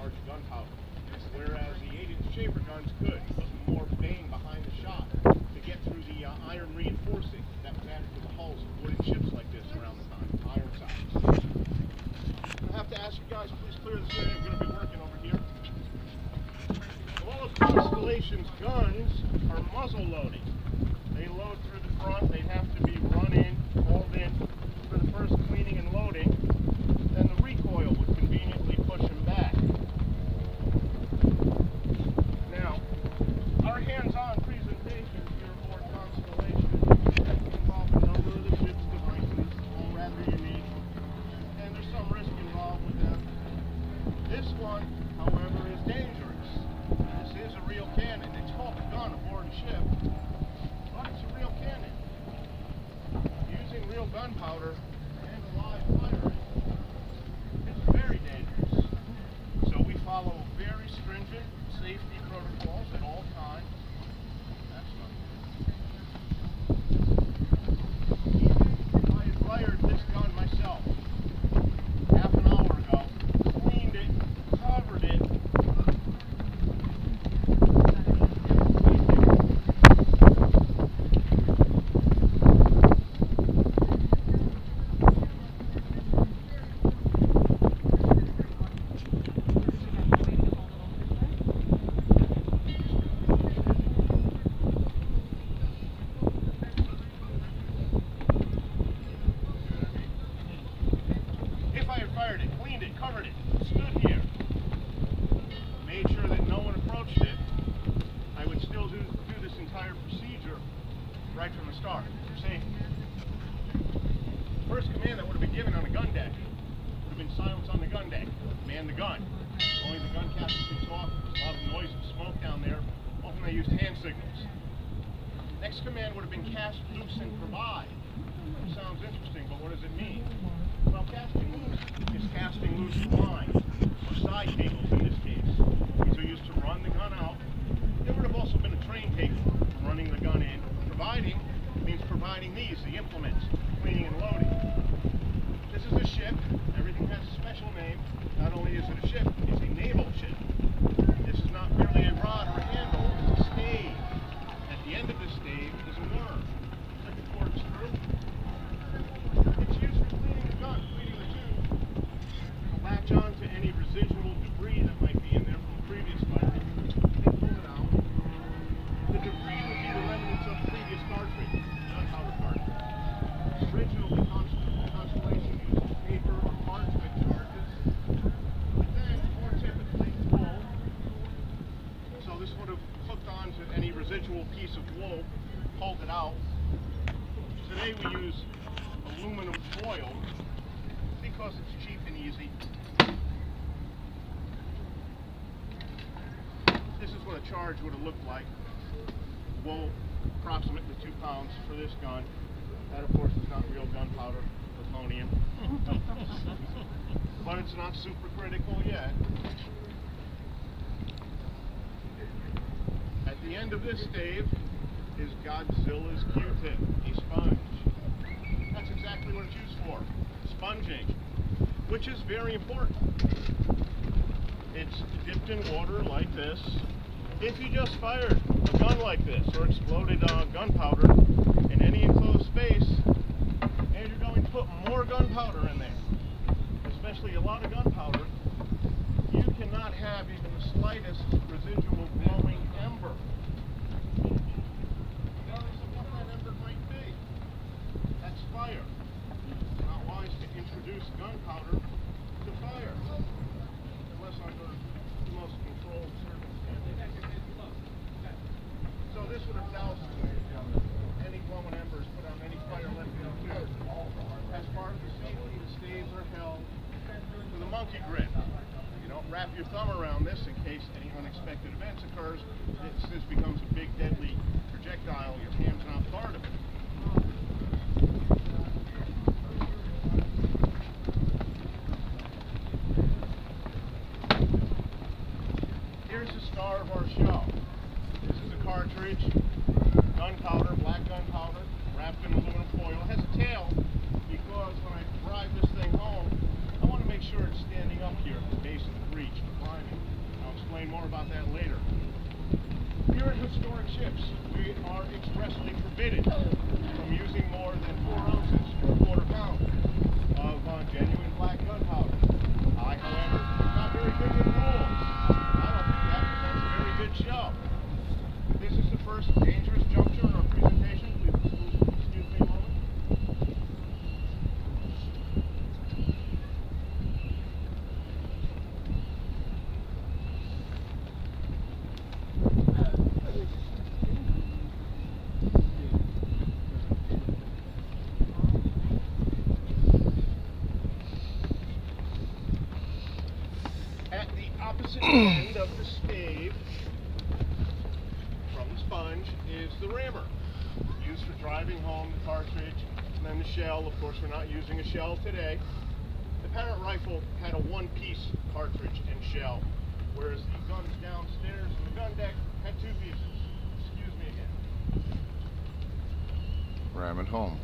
discharge gunpowder, whereas the 8-inch chamber guns could, put more bang behind the shot to get through the iron reinforcing that was added to the hulls of wooden ships like this around the time, iron sides. I have to ask you guys, please clear this area. I'm going to be working over here. All of Constellation's guns are muzzle loading. They load through the front. They have to be run in, hauled in for the first cleaning and loading. Then the recoil would conveniently push them back. Now, our hands-on presentation here aboard Constellation involve a number of the ship's devices, all rather unique, and there's some risk involved with them. This one, however, is dangerous. This is a real cannon. It's called a gun aboard a ship, but it's a real cannon. Using real gunpowder and a live firing is very dangerous. So we follow very stringent safety protocols at all times. That's not good. Even I had fired this gun myself half an hour ago, cleaned it, covered it. Fired it, cleaned it, covered it, stood here, made sure that no one approached it, I would still do this entire procedure right from the start for safety. The first command that would have been given on a gun deck would have been silence on the gun deck, man the gun. Only the gun captain can talk, there's a lot of noise and smoke down there, often they used hand signals. Next command would have been cast loose and provide. Sounds interesting, but what does it mean? Well, casting loose is casting loose lines, or side cables in this case. These are used to run the gun out. There would have also been a train cable for running the gun in. Providing means providing these, the implements, cleaning and loading. This is a ship. Everything has a special name. Not only is it a ship, it's a naval ship. This is not merely a rod or a handle, it's a stave. At the end of this stave is a worm. Click the cord screw. It's used for cleaning the gun, cleaning the tube, to latch on to any residual debris that might be in there from the previous firing, and pull it out. The debris would be the remnants of the previous cartridge, gunpowder cartridge. Originally, Constellation used paper or parchment charges, but then, more typically, wool. So this would have hooked on to any residual piece of wool, pulled it out. Today we use aluminum foil because it's cheap and easy. This is what a charge would have looked like. Wool, approximately 2 pounds for this gun. That of course is not real gunpowder, plutonium. But it's not supercritical yet. At the end of this stave is Godzilla's Q-tip, a sponge. That's exactly what it's used for, sponging, which is very important. It's dipped in water like this. If you just fired a gun like this or exploded gunpowder in any enclosed space, and you're going to put more gunpowder in there, especially a lot of gunpowder, you cannot have even the slightest residual glowing ember. Regardless of what that ember might be. That's fire. It's not wise to introduce gunpowder to fire, unless under the most controlled circumstances. So this would have doused any glowing embers put on any fire left in the tube. As part of the safety, the staves are held with a monkey grip. You don't wrap your thumb around this in case any unexpected events occurs. This becomes a big deadly projectile. Your hand's not part of it. Here's the star of our show. This is a cartridge, gunpowder, black gunpowder, wrapped in aluminum foil. It has a tail because when I drive this thing home, I want to make sure it's standing up here at the base of the breech, the priming. more about that later. Here at Historic Ships, we are expressly forbidden from using more than 4 ounces or a quarter pound of genuine black gunpowder. I, however, am not very good with rules. I don't think that presents a very good show. This is the first dangerous juncture in our presentation. Please excuse me a moment. At the opposite end of the stave from the sponge is the rammer, used for driving home the cartridge, and then the shell. Of course, we're not using a shell today. The Parrot rifle had a one-piece cartridge and shell, whereas the guns downstairs in the gun deck had 2 pieces. Excuse me again. Ram it home.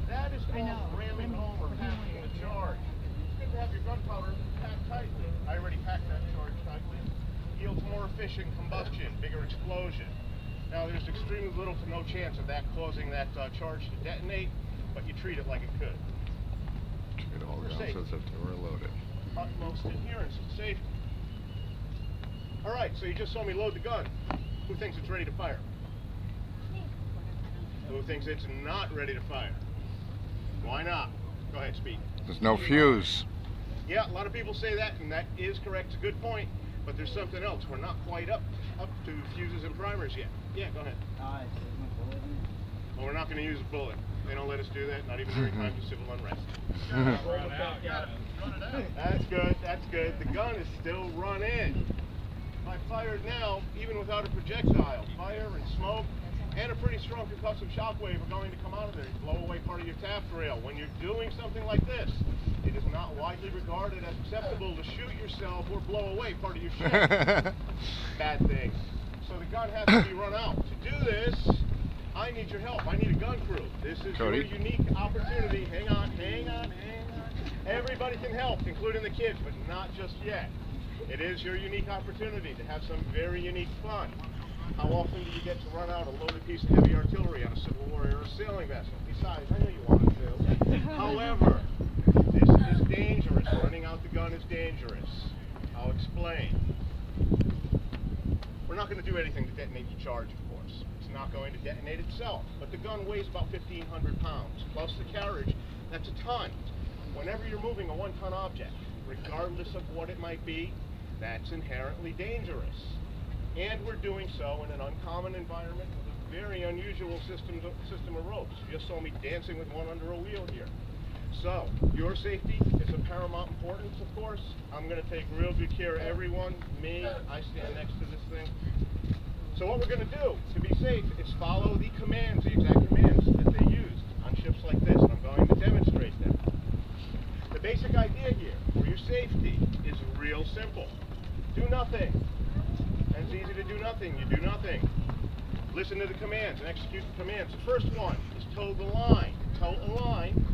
That is called ramming home or packing the charge. It's good to have your gunpowder packed tightly. I already packed that charge tightly. Yields more efficient combustion, bigger explosion. Now there's extremely little to no chance of that causing that charge to detonate, but you treat it like it could. Treat all guns as if they were loaded. Utmost adherence and safety. Alright, so you just saw me load the gun. Who thinks it's ready to fire? Who thinks it's not ready to fire? Why not? Go ahead, speak. There's no fuse. Yeah, a lot of people say that, and that is correct. It's a good point. But there's something else. We're not quite up to fuses and primers yet. Yeah, go ahead. Well, we're not going to use a bullet. They don't let us do that, not even during times of civil unrest. That's good. That's good. The gun is still running. If I fired now, even without a projectile, fire and smoke and a pretty strong concussive shock wave are going to come out of there and blow away part of your taft rail. When you're doing something like this, it is not widely regarded as acceptable to shoot yourself or blow away part of your ship. Bad thing. So the gun has to be run out. To do this, I need your help. I need a gun crew. This is Cody. your unique opportunity. Hang on, hang on, hang on. Everybody can help, including the kids, but not just yet. It is your unique opportunity to have some very unique fun. How often do you get to run out a loaded piece of heavy artillery on a Civil War era sailing vessel? Besides, I know you want to. However, this is dangerous. Running out the gun is dangerous. I'll explain. We're not going to do anything to detonate your charge, of course. It's not going to detonate itself. But the gun weighs about 1,500 pounds. Plus the carriage, that's a ton. Whenever you're moving a 1-ton object, regardless of what it might be, that's inherently dangerous. And we're doing so in an uncommon environment with a very unusual system of ropes. You just saw me dancing with one under a wheel here. So, your safety is of paramount importance, of course. I'm going to take real good care of everyone. Me, I stand next to this thing. So what we're going to do to be safe is follow the commands, the exact commands that they used on ships like this. And I'm going to demonstrate them. The basic idea here for your safety is real simple. Do nothing. And it's easy to do nothing. You do nothing. Listen to the commands and execute the commands. The first one is toe the line. Toe a line.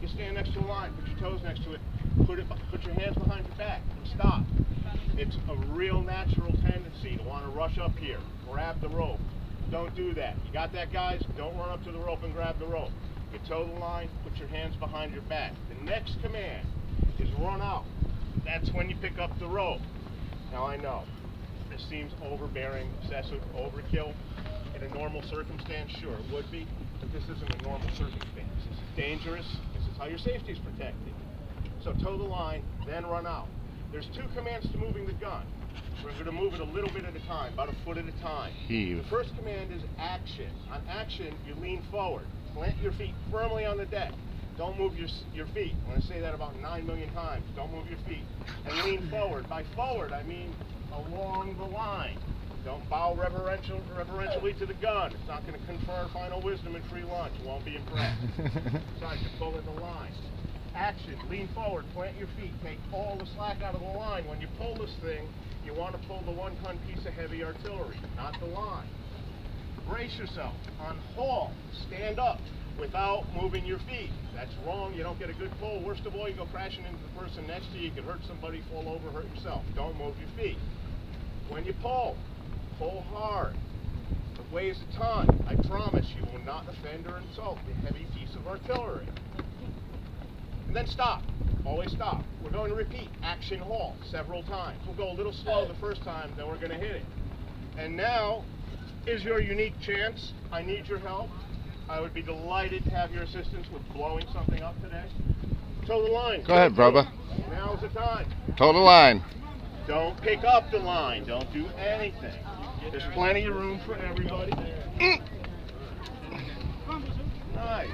You stand next to a line. Put your toes next to it. Put your hands behind your back and stop. It's a real natural tendency to want to rush up here. Grab the rope. Don't do that. You got that, guys? Don't run up to the rope and grab the rope. You toe the line. Put your hands behind your back. The next command is run out. That's when you pick up the rope. Now I know. This seems overbearing, obsessive, overkill. In a normal circumstance, sure, it would be, but this isn't a normal circumstance. This is dangerous. This is how your safety is protected. So toe the line, then run out. There's 2 commands to moving the gun. We're going to move it a little bit at a time, about a foot at a time. Heave. The first command is action. On action, you lean forward. Plant your feet firmly on the deck. Don't move your feet. I'm going to say that about 9 million times. Don't move your feet. And lean forward. By forward, I mean along the line. Don't bow reverentially to the gun. It's not going to confer final wisdom and free lunch. You won't be impressed. Besides, you're pulling the line. Action. Lean forward. Plant your feet. Take all the slack out of the line. When you pull this thing, you want to pull the 1-ton piece of heavy artillery, not the line. Brace yourself. On haul, stand up without moving your feet. That's wrong. You don't get a good pull. Worst of all, you go crashing into the person next to you. You could hurt somebody, fall over, hurt yourself. Don't move your feet. When you pull hard. It weighs a ton. I promise you will not offend or insult the heavy piece of artillery. And then stop. Always stop. We're going to repeat action haul several times. We'll go a little slow the first time, then we're going to hit it. And now is your unique chance. I need your help. I would be delighted to have your assistance with blowing something up today. Toe the line. Go ahead, brother. Now's the time. Toe the line. Don't pick up the line. Don't do anything. There's plenty of room for everybody. Nice.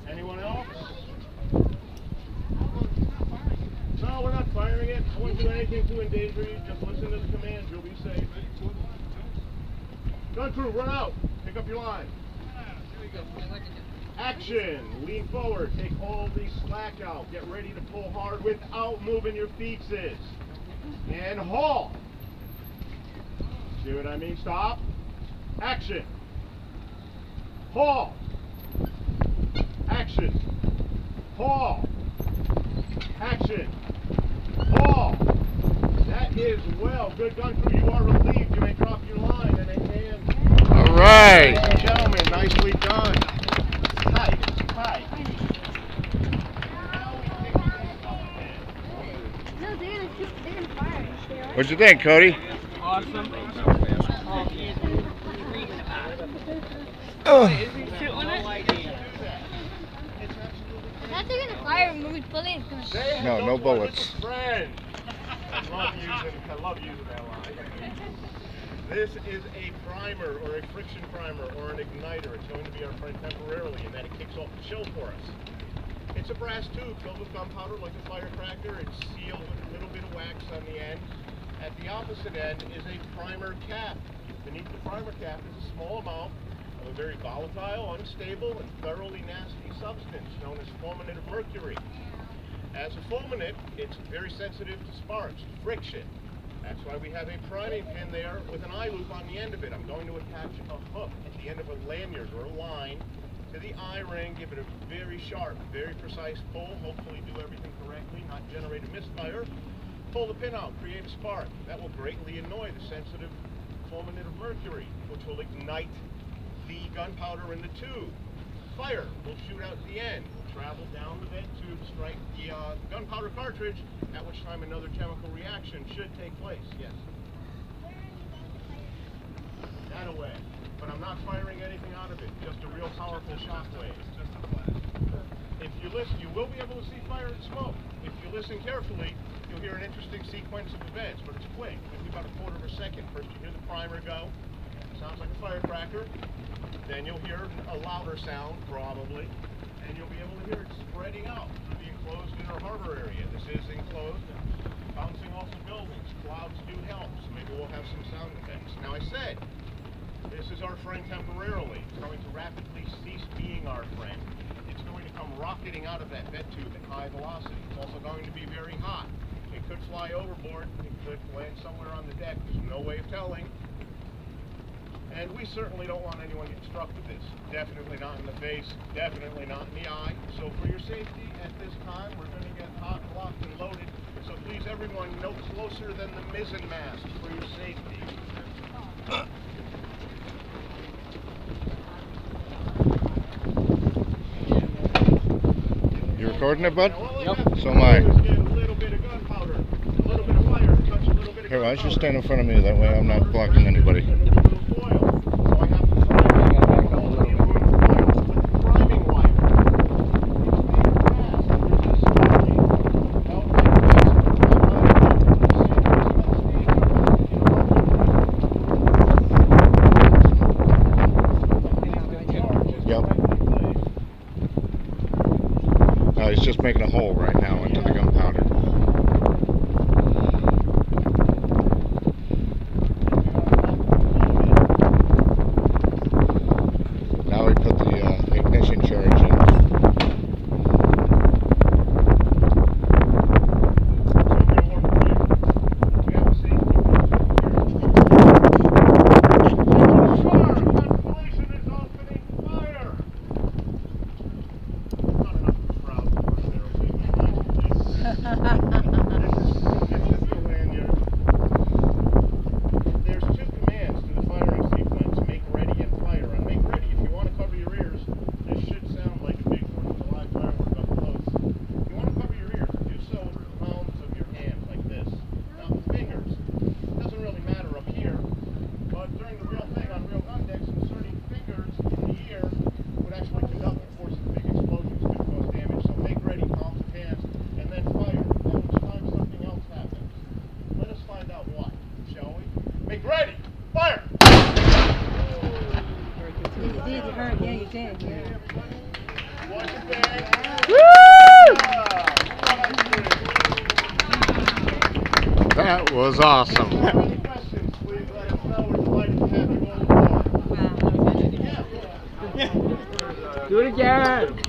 Anyone else? No, we're not firing it. I won't do anything to endanger you. Just listen to the commands. You'll be safe. Gun crew, run out. Pick up your line. Action. Lean forward. Take all the slack out. Get ready to pull hard without moving your feet. And haul. See what I mean? Stop. Action. Haul. Action. Haul. Action. Haul. That is well. Good gun crew. You are relieved. You may drop your line and a hand. All right. Ladies and gentlemen, nicely done. Tight. Tight. Now we pick this up again. No, they're gonna fire. What'd you think, Cody? Awesome. Oh. I thought they were gonna fire when we pull in. No, no bullets. Friend. I love using that line. This is a primer or a friction primer or an igniter. It's going to be our friend temporarily, and then it kicks off the show for us. It's a brass tube filled with gunpowder like a firecracker. It's sealed with a little bit of wax on the end. At the opposite end is a primer cap. Beneath the primer cap is a small amount of a very volatile, unstable, and thoroughly nasty substance known as fulminate of mercury. As a fulminate, it's very sensitive to sparks, to friction. That's why we have a priming pin there with an eye loop on the end of it. I'm going to attach a hook at the end of a lanyard or a line to the eye ring, give it a very sharp, very precise pull, hopefully do everything correctly, not generate a misfire. Pull the pin out, create a spark. That will greatly annoy the sensitive fulminate of mercury, which will ignite the gunpowder in the tube. Fire will shoot out the end, will travel down the vent tube, strike the gunpowder cartridge, at which time another chemical reaction should take place. Yes? That away. But I'm not firing anything out of it, just a real powerful shockwave. If you listen, you will be able to see fire and smoke. If you listen carefully, you'll hear an interesting sequence of events, but it's quick. Maybe about a quarter of a second. First you hear the primer go. Sounds like a firecracker. Then you'll hear a louder sound, probably, and you'll be able to hear it spreading out through the enclosed inner harbor area. This is enclosed and bouncing off the buildings. Clouds do help, so maybe we'll have some sound effects. Now I said, this is our friend temporarily. It's going to rapidly cease being our friend. It's going to come rocketing out of that vent tube at high velocity. It's also going to be very hot. It could fly overboard. It could land somewhere on the deck. There's no way of telling. And we certainly don't want anyone getting struck with this. Definitely not in the face, definitely not in the eye. So for your safety at this time, we're going to get hot, locked, and loaded. So please everyone, no closer than the mizzen mast for your safety. You recording it, bud? Yep. So am I. A little bit of gunpowder, a little bit of fire, touch a little bit of Here, why don't you gunpowder. stand in front of me? That way I'm not blocking anybody. He's just making a hole right now into the gunpowder. Now we put the ignition charge in. We have a safety Make ready. Fire. You did, you heard, yeah, you did, yeah. Watch it back. That was awesome. Any questions, please let us know. We're delighted to have you on board. Wow, that was good. Do it again.